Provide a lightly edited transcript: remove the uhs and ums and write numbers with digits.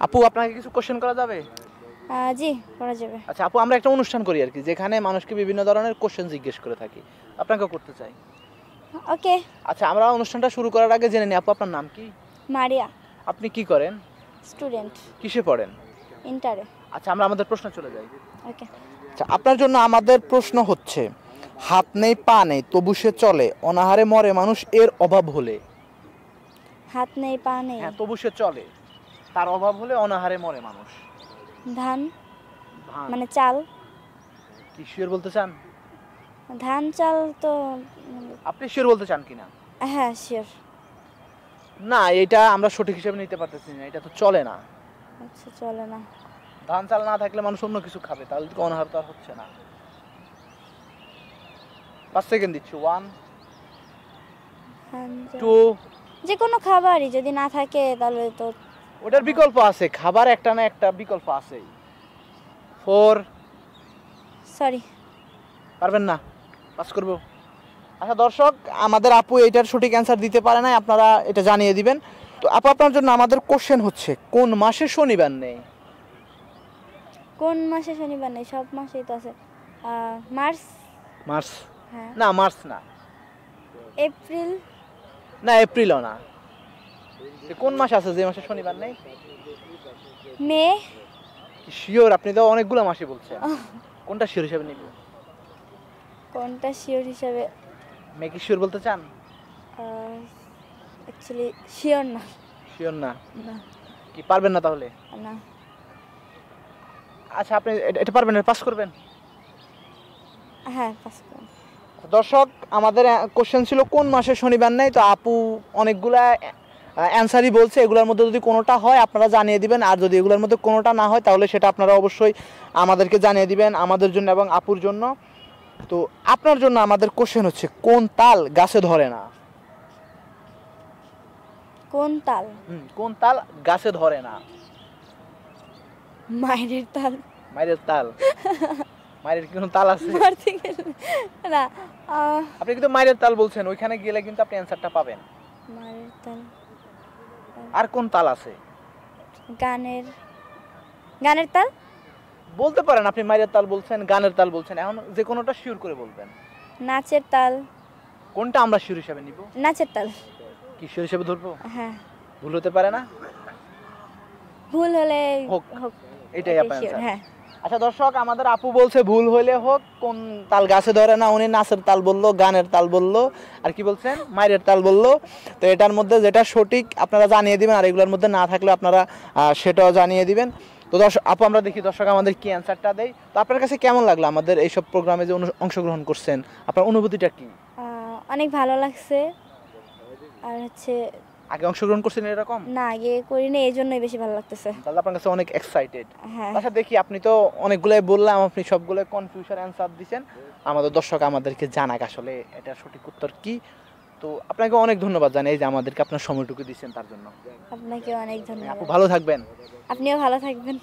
আপু আপনাকে কিছু কোশ্চেন করা যাবে? জি, করা যাবে। আচ্ছা আপু, আমরা একটা অনুষ্ঠান করি আর কি, যেখানে মানুষকে বিভিন্ন ধরনের কোশ্চেন জিজ্ঞেস করে থাকি, আপনাকেও করতে চাই। ওকে। আচ্ছা, আমরা অনুষ্ঠানটা শুরু করার আগে জেনে নিই, আপু আপনার নাম কি? মারিয়া। আপনি কি করেন? স্টুডেন্ট। কিসে পড়েন? ইন্টারে। আচ্ছা, আমরা আমাদের প্রশ্ন চলে যাই। ওকে। আচ্ছা, আপনার জন্য আমাদের প্রশ্ন হচ্ছে, হাত নেই পা নেই তবু সে চলে, অনাহারে মরে মানুষ এর অভাব হলে। হাত নেই পা নেই। হ্যাঁ, তবু সে চলে, তার অভাব হলে অনাহারে মরে মানুষ। ধান, ধান? মানে চাল। কি শিওর বলতে চান? ধান চাল তো। আপনি শিওর বলতে চান কিনা? হ্যাঁ, শিওর। না, এটা আমরা সঠিক হিসেবে নিতে পারতেছি না, এটা তো চলে না। আচ্ছা, চলে না। ধান চাল না থাকলে মানুষ অন্য কিছু খাবে, তাহলে তো অনাহার তো আর হচ্ছে না। 5 সেকেন্ড দিচ্ছি। 1 ধান চাল। 2। যে কোনো খাবারই যদি না থাকে তাহলে তো। ওটার বিকল্প আছে, খাবার একটা না একটা বিকল্প আছে। 4। সরি। পারবেন না? পাস করব। আচ্ছা দর্শক, আমাদের আপু এইটার সঠিক অ্যান্সার দিতে পারে না, আপনারা এটা জানিয়ে দিবেন। তো আপু, আপনার জন্য আমাদের কোশ্চেন হচ্ছে, কোন মাসে শনিবার নেই? কোন মাসে শনিবার নেই? সব মাসেই তো আছে। মার্চ। মার্চ? হ্যাঁ। না, মার্চ না। এপ্রিল। না, এপ্রিলও না। কোন মাস আছে যে মাসে শনিবার নেই? মে। কি শিওর? আপনি তো অনেকগুলো মাসই বলছেন, কোনটা শিওর হিসেবে নিব? কোনটা শিওর হিসাবে? মে কি শিওর বলতে চান? অ্যাকচুয়ালি শিওর না। শিওর না? না। কি পারবেন না তাহলে? না। আচ্ছা, আপনি এটা পারবেন না, পাস করবেন? হ্যাঁ, পাস করুন। দর্শক, আমাদের কোশ্চেন ছিল কোন মাসে শনিবার নেই। তো আপু অনেকগুলা অ্যান্সারই বলছে, এগুলোর মধ্যে যদি কোনোটা হয় আপনারা জানিয়ে দিবেন, আর যদি এগুলোর মধ্যে কোনোটা না হয় তাহলে সেটা আপনারা অবশ্যই আমাদেরকে জানিয়ে দিবেন, আমাদের জন্য এবং আপুর জন্য। তো আপনার জন্য আমাদের কোশ্চেন হচ্ছে, কোন তাল গাছে ধরে না? কোন তাল? কোন তাল গাছে ধরে না? মায়ের তাল। মায়ের তাল? মায়ের কি কোনো তাল আছে? মারতে গেলে না। আপনি কিন্তু মায়ের তাল বলছেন, ওইখানে গেলে কিন্তু আপনি অ্যান্সারটা পাবেন। মায়ের তাল। আর কোন তাল আছে? গানের। গানের তাল। বলতে পারেন, আপনি মায়ের তাল বলছেন, গানের তাল বলছেন, এখন যে কোনোটা শিওর করে বলবেন। নাচের তাল। কোনটা আমরা শিওর হিসাবে নিব? নাচের তাল। কি শিওর হিসাবে ধরবো? হ্যাঁ। ভুল হতে পারে না? ভুল হলে হোক, হোক। এটাই আপনার শিওর। অ্যান্সার। হ্যাঁ। আচ্ছা দর্শক, আমাদের আপু বলছে ভুল হইলে হোক, কোন তাল গাছে ধরে না, উনি নাচের তাল বললো, গানের তাল বললো, আর কি বলছেন, মায়ের তাল বললো। তো এটার মধ্যে যেটা সঠিক আপনারা জানিয়ে দিবেন, আর এগুলোর মধ্যে না থাকলে আপনারা সেটাও জানিয়ে দিবেন। তো দর্শক, আপু আমরা দেখি দর্শক আমাদের কি অ্যান্সারটা দেয়। তো আপনার কাছে কেমন লাগলো আমাদের এইসব প্রোগ্রামে যে অংশগ্রহণ করছেন, আপনার অনুভূতিটা কি? অনেক ভালো লাগছে। আর হচ্ছে আগে অংশগ্রহণ করছেন এরকম? না, আগে করিনি, এই জন্যই বেশি ভালো লাগতেছে। তাহলে আপনার কাছে অনেক এক্সাইটেড। হ্যাঁ। আচ্ছা দেখি, আপনি তো অনেকগুলাই বললাম, আপনি সবগুলো কনফিউশন অ্যান্সার দিয়েছেন, আমাদের দর্শক আমাদেরকে জানাক আসলে এটা সঠিক উত্তর কি। তো আপনাকে অনেক ধন্যবাদ জানাই যে আমাদেরকে আপনার সময়টুকু দিয়েছেন তার জন্য। আপনাকে অনেক ধন্যবাদ। আপু ভালো থাকবেন। আপনিও ভালো থাকবেন।